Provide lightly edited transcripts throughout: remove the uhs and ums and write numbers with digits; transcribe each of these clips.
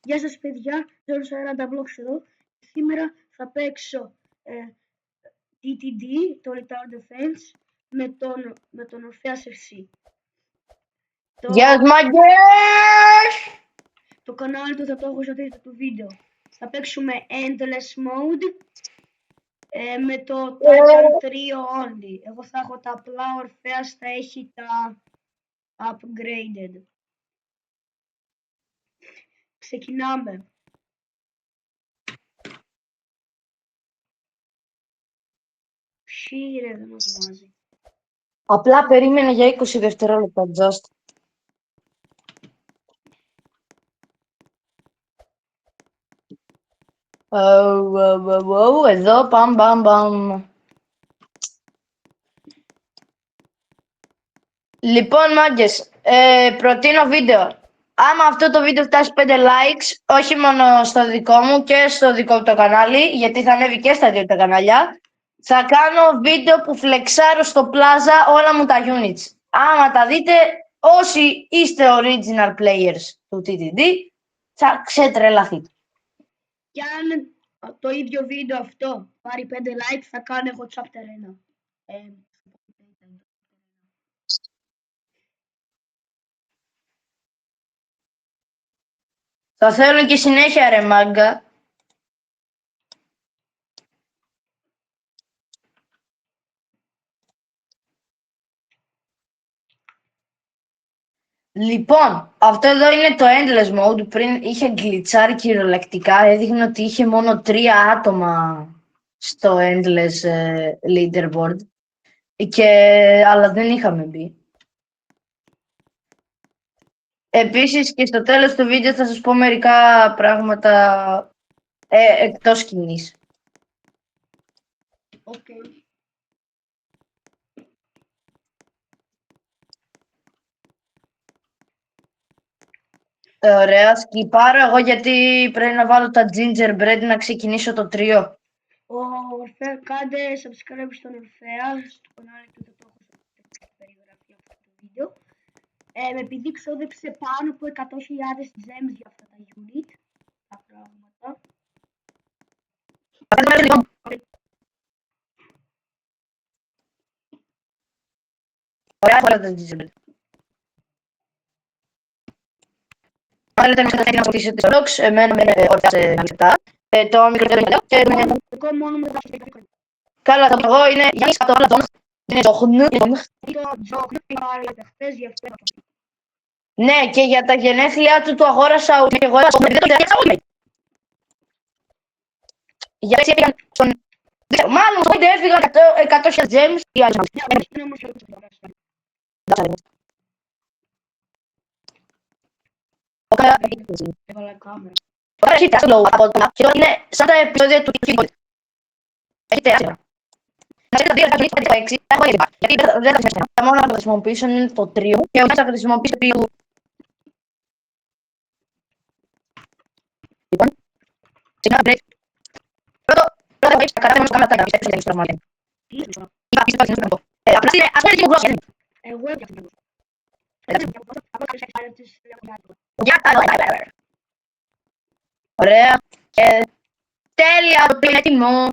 Γεια σας παιδιά, 040 Vlogs εδώ. Σήμερα θα παίξω TTD, το Tower Defense, με τον Orpheus FC. Γεια σας μάγκες! Το κανάλι του θα το έχω στο τίτλο του βίντεο. Θα παίξουμε Endless Mode με το Titan 3 only. Εγώ θα έχω τα απλά, ο Orpheus θα έχει τα upgraded. Ξεκινάμε. Ρε, δεν μας βάζει. Απλά περίμενε για 20 δευτερόλεπτα, just. Εδώ, παμ. Λοιπόν, μάγκες, προτείνω βίντεο. Άμα αυτό το βίντεο φτάσει 5 likes, όχι μόνο στο δικό μου και στο δικό το κανάλι, γιατί θα ανέβει και στα δύο τα κανάλια, θα κάνω βίντεο που φλεξάρω στο Plaza όλα μου τα units. Άμα τα δείτε, όσοι είστε original players του TTD, θα ξετρελαθείτε. Και αν το ίδιο βίντεο αυτό πάρει 5 like, θα κάνω εγώ chapter 1. Θα θέλω και συνέχεια, ρε μάγκα. Λοιπόν, αυτό εδώ είναι το Endless Mode. Πριν είχε γκλιτσάρει κυριολεκτικά. Έδειχνε ότι είχε μόνο 3 άτομα στο Endless Leaderboard. Αλλά δεν είχαμε μπει. Επίσης και στο τέλος του βίντεο θα σας πω μερικά πράγματα εκτός σκηνής. Okay. Ωραία, σκυπάρω εγώ γιατί πρέπει να βάλω τα gingerbread να ξεκινήσω το τρίο. Κάντε subscribe στον Orpheus, στο κανάλι του θα το έχω στο περιγραφή αυτό το βίντεο. Επειδή ξόδεψε πάνω από 100.000 gems για αυτά τα unit, τα πράγματα. Ωραία, βάλω τα gingerbread. Αν θέλετε να ξανασχετήσετε τις vlogs, εμένα με όρθιασε να λεπτά. Το μικρό βίντεο και Εγώ μόνο με τα καλά, το εγώ είναι Γιάννης από το άλλο είναι ναι, και για τα γενέθλιά του αγόρασα και εγώ δεν το διάλεξα. Για έτσι έφυγαν στον... Μάλλον στον έφυγαν 100.000 gems ή άλλες. Ωραία, έχει τεράστιο λόγο από το και είναι σαν τα επεισόδια του Kid Boy. Έχει τεράστιο. Να ξέρετε τα δύο θα 6, θα έχω γιατί δεν θα χρησιμοποιήσω. Τα μόνο να το χρησιμοποιήσω είναι το τρίο και όχι θα χρησιμοποιήσω το τρίο. Λοιπόν, ξεκινάμε break. Πρώτο break, θα καταφέρουμε στο κάμα τα τάγια, πιστεύω ότι είναι στο είπα, πιστεύω ότι είναι στο απλά είναι, ας πούμε, είναι γλώσσα, είναι. Εγώ έπιασα. Ωραία. Και τέλεια, το είναι έτοιμο.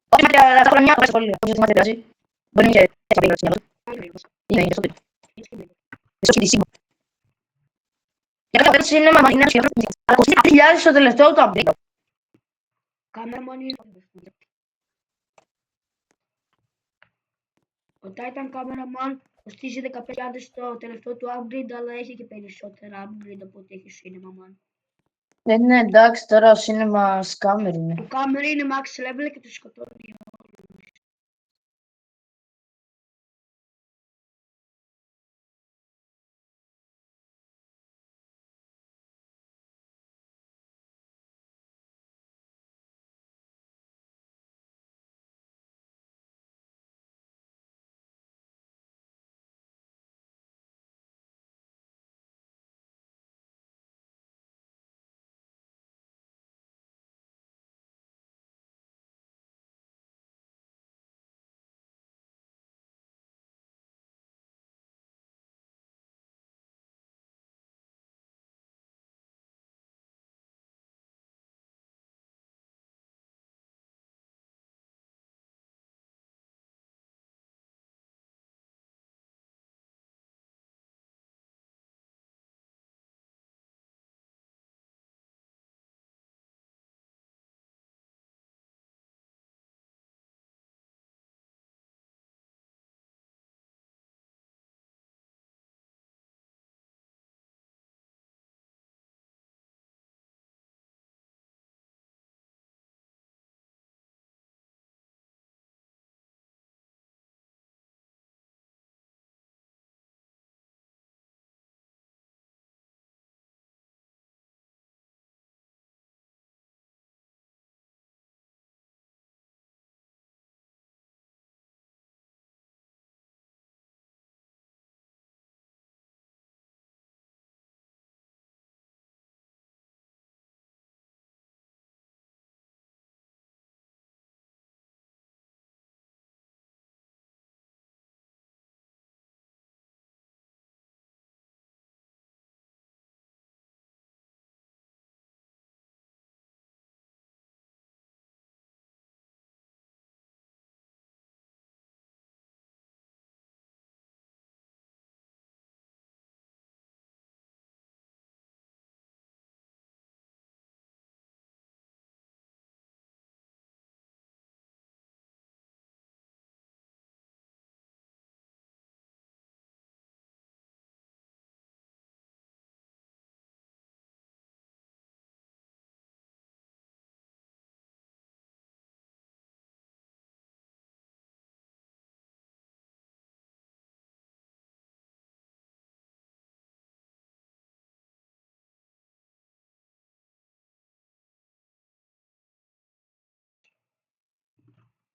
Όχι με τα χρόνια που σχολείο. Όχι ότι μας δεν πειράζει. Μπορεί να είναι και τέτοια περίπτωση. Είναι και στο τέλος. Στο σχετισίμο. Για κάποια περίπτωση είναι μαμά, είναι ένα σχεδόν. Αλλά κοστίζει 10.000 στο τελευταίο του update. Κάμεραμαν είναι ο Titan Cameraman κοστίζει 15.000 στο τελευταίο του upgrade, αλλά έχει και περισσότερα upgrade από ό,τι έχει ο Cinema Man. Ναι, εντάξει, τώρα ο Cinema Scammer είναι. Το Camera είναι max level και το σκοτώνει.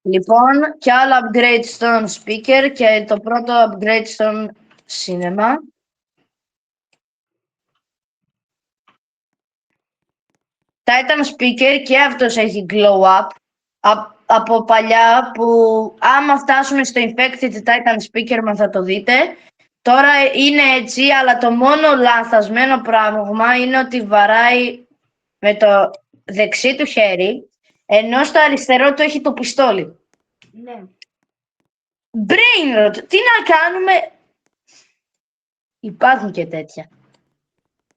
Λοιπόν, και άλλο upgrade στον speaker και το πρώτο upgrade στον cinema. Titan speaker και αυτός έχει glow up. Από παλιά που άμα φτάσουμε στο infected Titan speaker μας θα το δείτε. Τώρα είναι έτσι, αλλά το μόνο λανθασμένο πράγμα είναι ότι βαράει με το δεξί του χέρι, ενώ στο αριστερό του έχει το πιστόλι. Ναι. Brain rot, τι να κάνουμε. Υπάρχουν και τέτοια.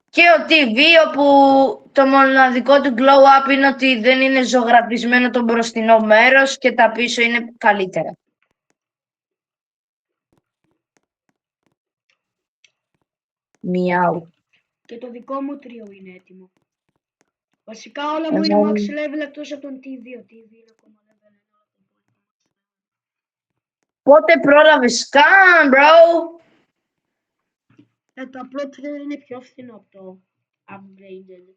Και ο TV όπου το μοναδικό του glow up είναι ότι δεν είναι ζωγραφισμένο το μπροστινό μέρος και τα πίσω είναι καλύτερα. Μιάου. Και το δικό μου τρίο είναι έτοιμο. Βασικά όλα μου είναι max level εκτός από τον T2. T2 είναι ακόμα level 1. Πότε πρόλαβες καν, bro? Το απλό τρίο είναι πιο φθηνό από το upgraded.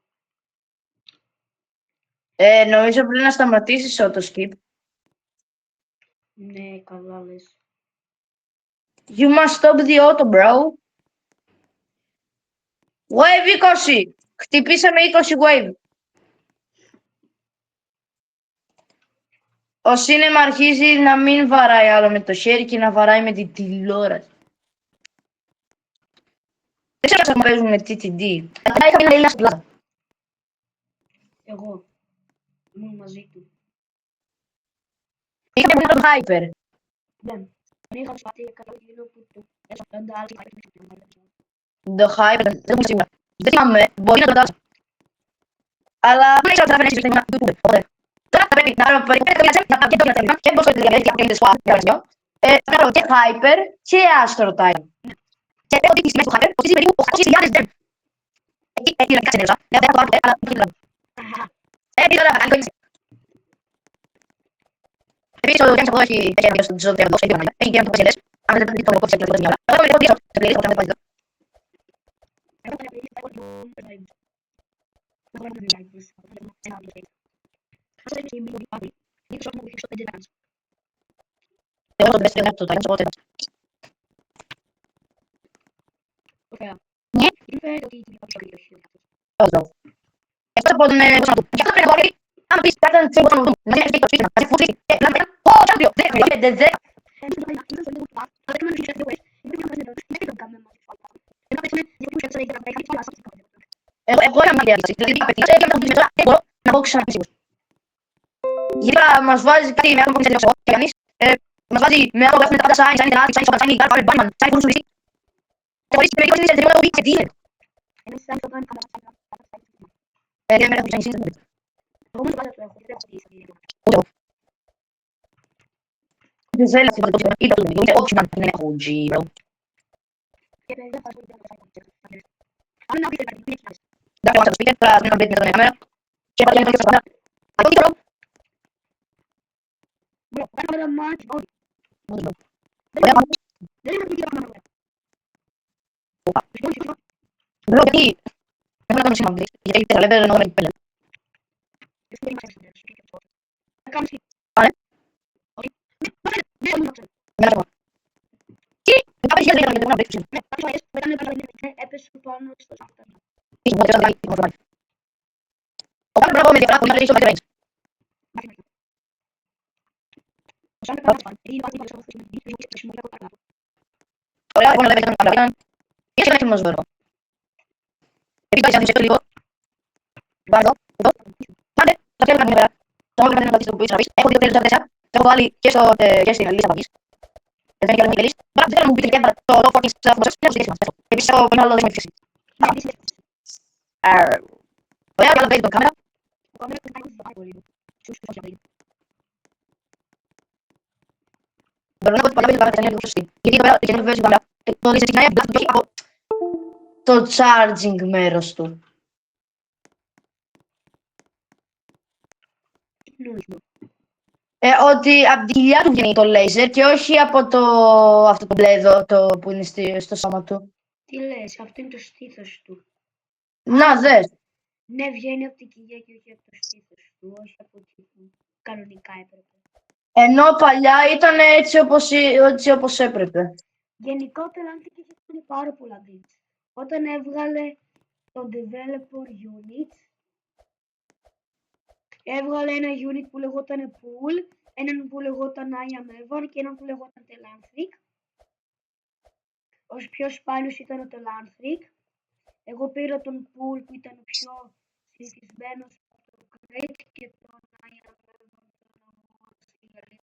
Νομίζω πρέπει να σταματήσεις auto-skip. Ναι, καλά λες. You must stop the auto, bro. Wave 20! Χτυπήσαμε 20 wave. Ο cinema αρχίζει να μην βαράει άλλο με το χέρι και να βαράει με την τηλεόραση. Δεν ξέρω αν παίζουν με TTD. Αλλά είχαμε ένα Έλληνα στην πλάza. Εγώ. Ήμουν μαζί του. Είχαμε ένα τον Hyper. Δεν. Δεν είχα σπατεί κατά εκείνο που του έσπαταν τα άλλα. Το Hyper, δεν μου σίγουρα. Δεν θυμάμαι, μπορεί να το δώσω. Αλλά δεν ξέρω αν θα φαίνεσαι στο YouTube. Οπότε, τώρα θα πρέπει να πάρω να και το Telegram και πώς το Telegram και το Squad για αριθμό. Θα πάρω και Hyper και Astro Time. Και έχω δει τις τιμές του Hyper, κοστίζει περίπου 800.000 δεν. Εκεί δηλαδή ξενέρωσα, δεν θα το πάρω, αλλά δεν το πάρω. Επειδή τώρα θα κάνει. Επίσης ο Γιάννης από εδώ έχει ένα βίντεο στον Τζον Τερντός, έχει και ένα το ποσιαλές. Αν δεν το δείτε το κόψει και το μια ώρα. Θα πάρω λίγο σε πληρή, θα πάρω εδώ. Εγώ το best friend του Titans, οπότε ναι. Όχι. Εκτός από τον κόσμο του. Και αυτό πρέπει να πω, γιατί άμα πεις κάτι να ξέρει πώς να το δούμε. Να δει το σύστημα, να δει φούτρι και να δει «Ω, τσάμπιο, 10, 10». Εγώ έκανα μια διάσταση, δηλαδή πήγα παιχνίδια και μετά το τώρα δεν μπορώ να πω ξανά σίγουρος. Γιατί τώρα μας βάζει κάτι με άτομο που είναι τελείως εγώ και κανείς μας βάζει με άτομο που έχουν τα πάντα sign, sign, sign, sign, sign, sign, Batman, sign, που σου και χωρίς με μερικώς είναι σε τελείως και τι είναι. Δεν με έχουν sign, sign, ούτε εγώ. Δεν θέλω να συμφωνήσω με το ίδιο, ούτε όχι να είναι OG, bro. Δεν έχω το speaker, τώρα δεν είναι να κάμερα. Και πάω για να το στο κάμερα. Αυτό τι το bro, γιατί έχω να κάνω σήμα, γιατί τέσσερα level ενώ δεν πέλε. Άρα, εμένα ακόμα. Τι, δεν πάμε σχέδια για να break του Έπεσε πάνω στο σάφτα. σύμμα. Οπότε δεν θα κάνει ο κάθε πράγμα με διαφορά που είναι στο range. Ωραία, λοιπόν, level ήταν καλά. Και σε ένα ζώρο. Επίσης, αν δεις λίγο, πάνω εδώ, πάντε, θα θέλω να μην είναι το μόνο που είναι το που είσαι να πεις. Έχω δύο τέλους από 4, το έχω βάλει και στην λίστα απαγής. Δεν είναι και άλλο μια λίστα. Τώρα, δεν θέλω να μου πείτε και το fucking stuff που σας έχω στη λίστα. Επίσης, έχω ένα άλλο δέσμο εκθέση. Ωραία, και άλλο παίζει το κάμερα. Μπορώ να πω ότι πολλά παίζει το κάμερα και είναι σωστή. Γιατί εδώ πέρα, και είναι βέβαια στην κάμερα, το δεις ξεκινάει από το charging μέρος του. Ότι από τη κοιλιά του βγαίνει το λέιζερ και όχι από αυτό το μπλε εδώ που είναι στο σώμα του. Τι λες, αυτό είναι το στήθος του. Να δες. Ναι, βγαίνει από την κοιλιά και όχι από το στήθος του, όχι από εκεί που κανονικά έπρεπε. Ενώ παλιά ήταν έτσι όπως έπρεπε. Γενικά ο Telantic είχε κάνει πάρα πολλά glitch. Όταν έβγαλε το Developer Unit, έβγαλε ένα unit που λεγόταν Pool, έναν που λεγόταν I am Evan και έναν που λεγόταν Telantic. Ο πιο σπάνιος ήταν ο Telantic. Εγώ πήρα τον Pool που ήταν ο πιο συνηθισμένος από το Crate και τον I am Evan στη Γαλλία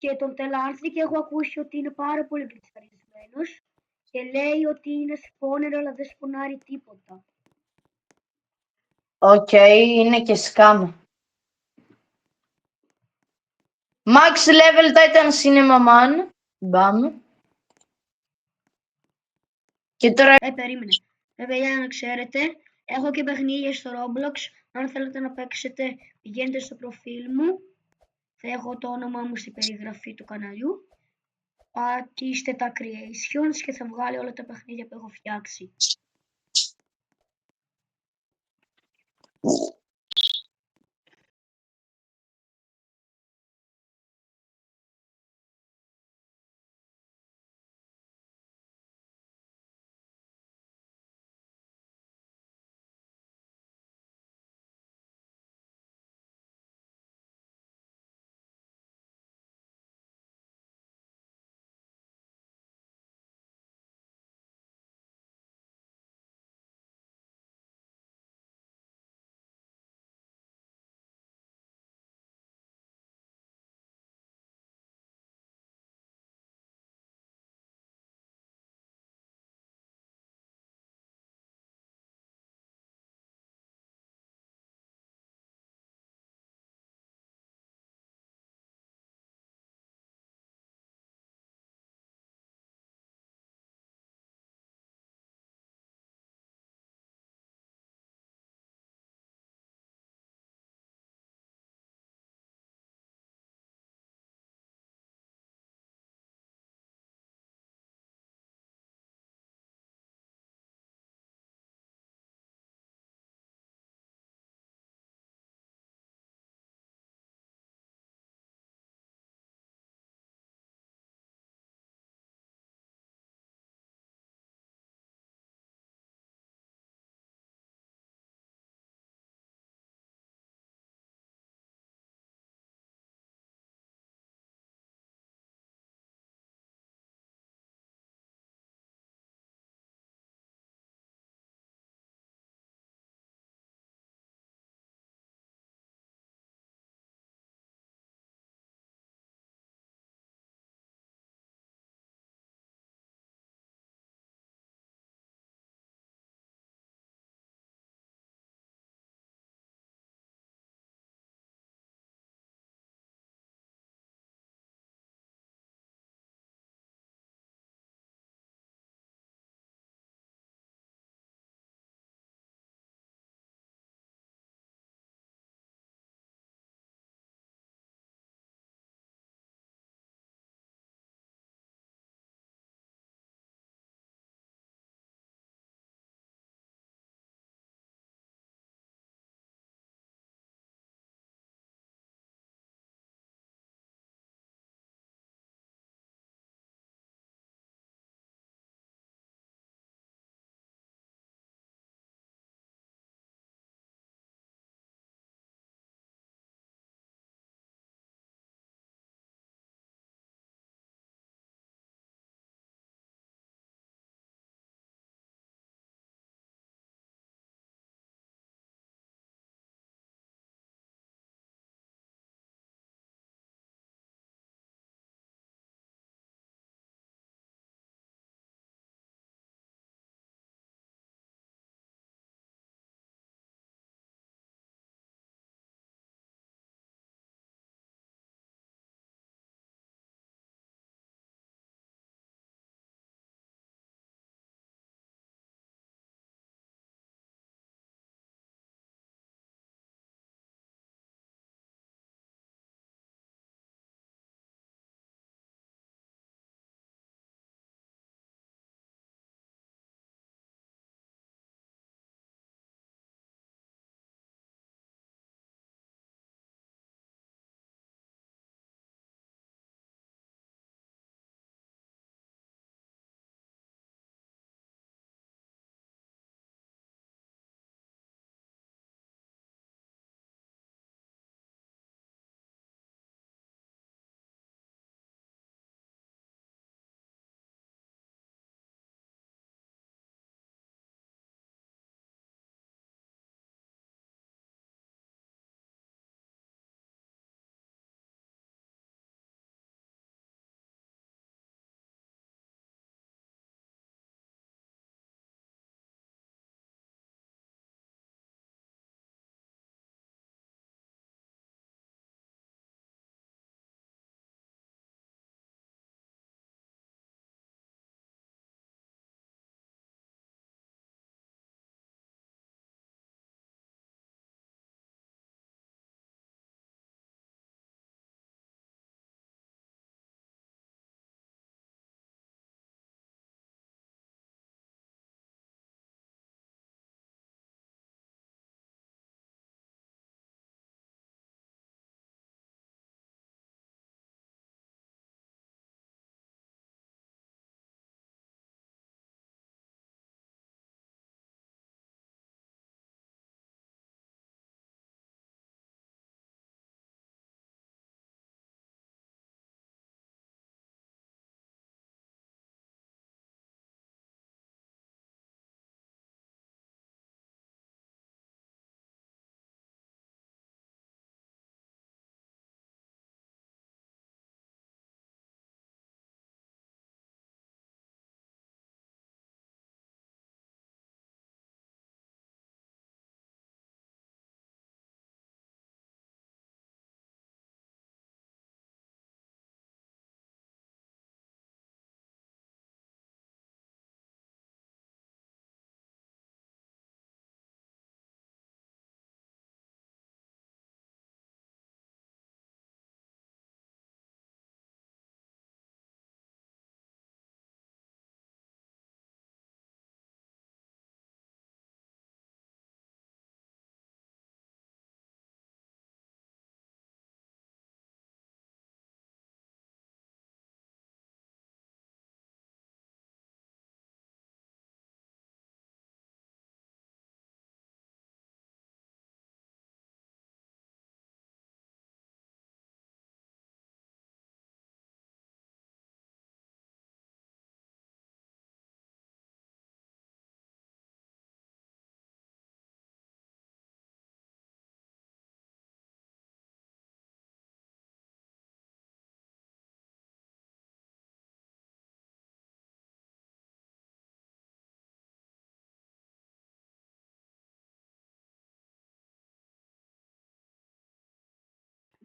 και τον Τελάρθη και έχω ακούσει ότι είναι πάρα πολύ γλυτσαρισμένος και λέει ότι είναι σπόνερ αλλά δεν σπονάρει τίποτα. Οκ, είναι και scam. Max level Titan Cinema Man. Μπαμ. Και τώρα... Περίμενε. Βέβαια, για να ξέρετε, έχω και παιχνίδια στο Roblox. Αν θέλετε να παίξετε, πηγαίνετε στο προφίλ μου. Θα έχω το όνομά μου στην περιγραφή του καναλιού. Πατήστε τα creations και θα βγάλει όλα τα παιχνίδια που έχω φτιάξει.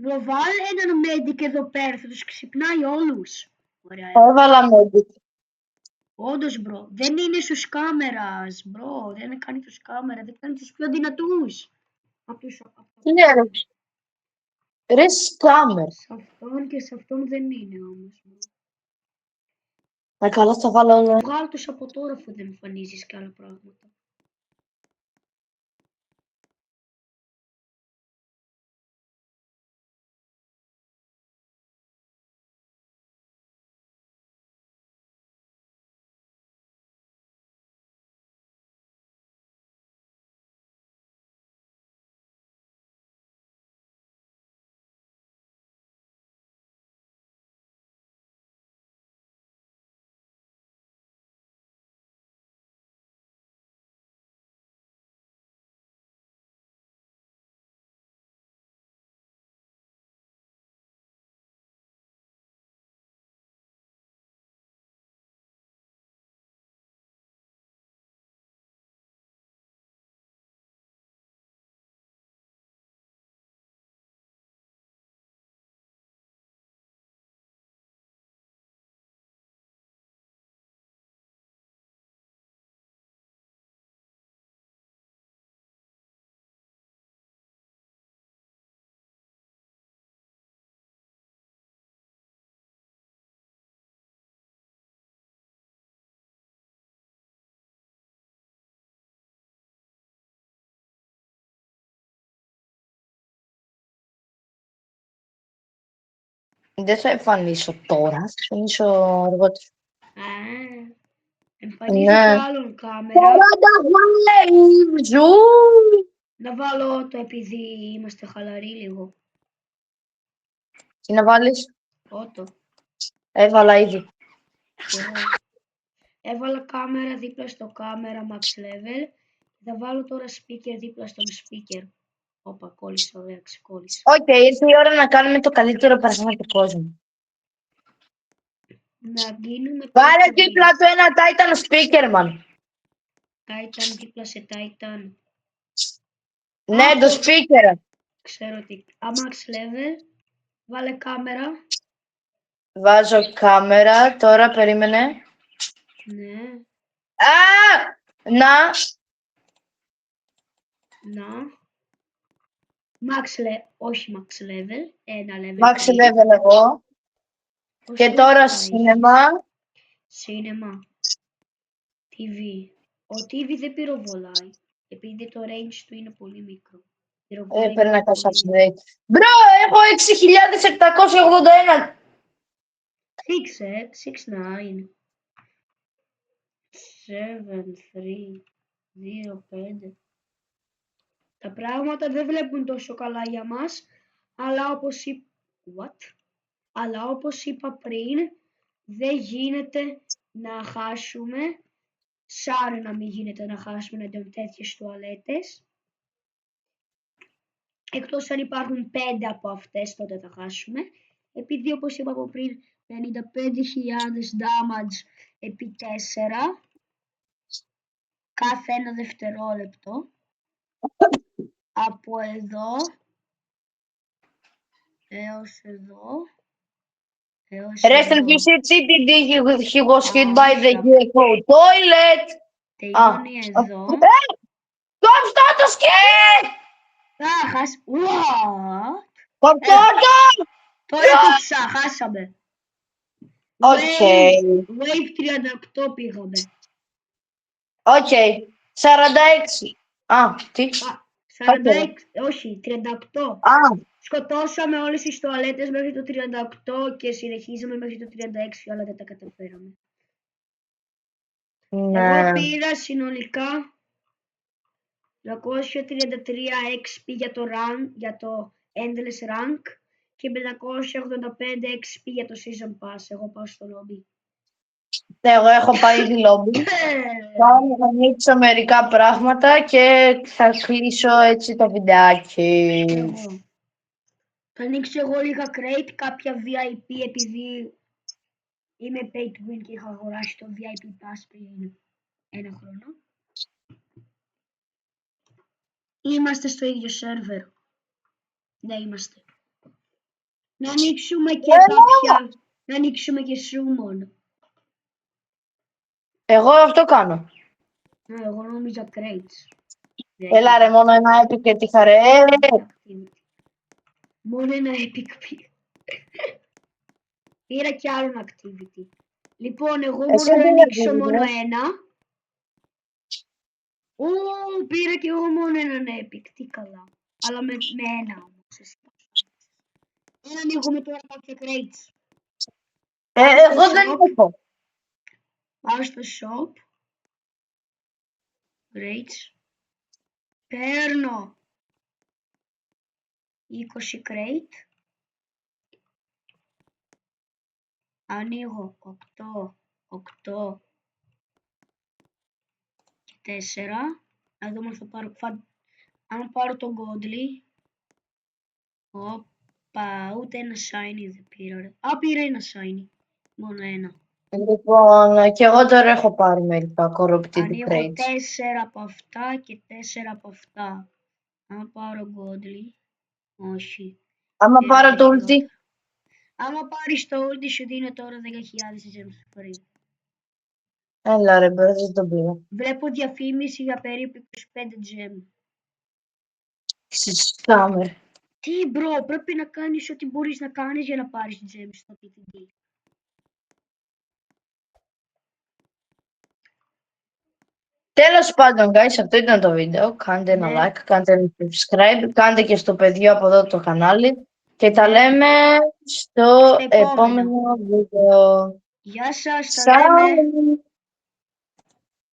Βάλε έναν medic εδώ πέρα, θα τους ξυπνάει όλους. Ωραία. Έβαλα medic. Όντως, μπρο. Δεν είναι στους κάμερας, μπρο. Δεν κάνει τους κάμερα, δεν κάνει τους πιο δυνατούς. Τι έρεψε. Ρε σκάμερ. Σε αυτόν και σε αυτόν δεν είναι όμως. Καλά, θα βάλω όλα. Βγάλ' τους από τώρα αφού δεν εμφανίζεις και άλλα πράγματα. Δεν θα εμφανίσω τώρα, θα εμφανίσω αργότερα. Εμφανίζει Ναι. και άλλον κάμερα. Τώρα τα βάλε ζου. Να βάλω το επειδή είμαστε χαλαροί λίγο. Τι να βάλεις. Ότο. Έβαλα ήδη. Και εγώ. Έβαλα κάμερα δίπλα στο κάμερα max level. Θα βάλω τώρα speaker δίπλα στον speaker. Όπα, κόλλησα, ωραία, ξεκόλλησα. Οκ, ήρθε η ώρα να κάνουμε το καλύτερο πράγμα του κόσμου. Να γίνουμε Βάλε τέτοιο δίπλα του ένα Titan speaker, man. Titan δίπλα σε Titan. Ναι, το speaker. Ξέρω τι. Max level. Βάλε κάμερα. Βάζω κάμερα, τώρα περίμενε. Ναι. Να. Όχι max level. Ένα level. Max πριν. level εγώ. Πώς Και το τώρα θα cinema. Cinema. TV. Ο TV δεν πυροβολάει. Επειδή το range του είναι πολύ μικρό. Πυροβολάει Πρέπει να μόνο κάνω πολύ. upgrade. Μπρο, έχω 6.781. 6, 7, 3, 2, 5. Τα πράγματα δεν βλέπουν τόσο καλά για μας, αλλά όπως είπα πριν, δεν γίνεται να χάσουμε, σαν να μην γίνεται να χάσουμε εναντίον τέτοιες τουαλέτες. Εκτός αν υπάρχουν 5 από αυτές, τότε θα χάσουμε. Επειδή όπως είπα από πριν, 55.000 damage επί 4, κάθε ένα δευτερόλεπτο. Από εδώ έως εδώ. Rest in peace, CTD, he was hit by the UFO toilet. Τελειώνει εδώ. Κόψτε το σκι! Χάσει. Κόψτε το! Τώρα κόψα, χάσαμε. Οκ. Wave 38 πήγαμε. Οκ. 46. Τι? 46, όχι, 38. Σκοτώσαμε όλες τις τουαλέτες μέχρι το 38 και συνεχίζαμε μέχρι το 36, αλλά δεν τα καταφέραμε. Εγώ πήρα συνολικά 233 XP για το Endless Rank και 585 XP για το Season Pass. Εγώ πάω στο lobby. Εγώ έχω πάει στη lobby. Θα ανοίξω μερικά πράγματα και θα κλείσω έτσι το βιντεάκι. Εγώ. Θα ανοίξω εγώ λίγα crate, κάποια VIP επειδή είμαι pay to win και είχα αγοράσει το VIP Pass πριν 1 χρόνο. Είμαστε στο ίδιο σερβερ. Ναι, είμαστε. Να ανοίξουμε και Έλα. κάποια... Να ανοίξουμε και summon. Να ανοίξουμε και summon. Εγώ αυτό κάνω. Εγώ νόμιζα crates. Έλα ρε, μόνο ένα epic και τι χαρέ. Μόνο ένα epic πήρα. Πήρα κι άλλον activity. Λοιπόν, εγώ Εσύ μπορώ να τι ανοίξω είναι, μόνο ένα. Πήρα κι εγώ μόνο έναν epic. Τι καλά. Αλλά με ένα όμως. Ανοίγουμε τώρα κάποια crates. εγώ δεν έχω. Πάω στο shop. Crates. Παίρνω 20 crate. Ανοίγω 8 και 4. Να δούμε αν πάρω τον Godly. Όπα, ούτε ένα shiny δεν πήρα. Ρε. Πήρα ένα shiny. Μόνο ένα. Λοιπόν, και εγώ τώρα έχω πάρει μερικά corrupted Ανοίγω crates. 4 από αυτά και 4 από αυτά. Αν πάρω Godly. Όχι. Άμα Πήρα πάρω το ulti. περισσότερο. Άμα πάρεις το ulti σου δίνει τώρα 10.000 gems free. Έλα ρε, δεν τον πήρα. Βλέπω διαφήμιση για περίπου 25 gem. Σκάμερ. Τι μπρο, πρέπει να κάνεις ό,τι μπορείς να κάνεις για να πάρεις gems στο PTD. Τέλος πάντων, guys, αυτό ήταν το βίντεο. Κάντε ένα Ναι. like, κάντε ένα subscribe, κάντε και στο παιδιό από εδώ το κανάλι. Και τα Ναι. λέμε στο Στο επόμενο. επόμενο βίντεο. Γεια σας, τα λέμε. Ciao.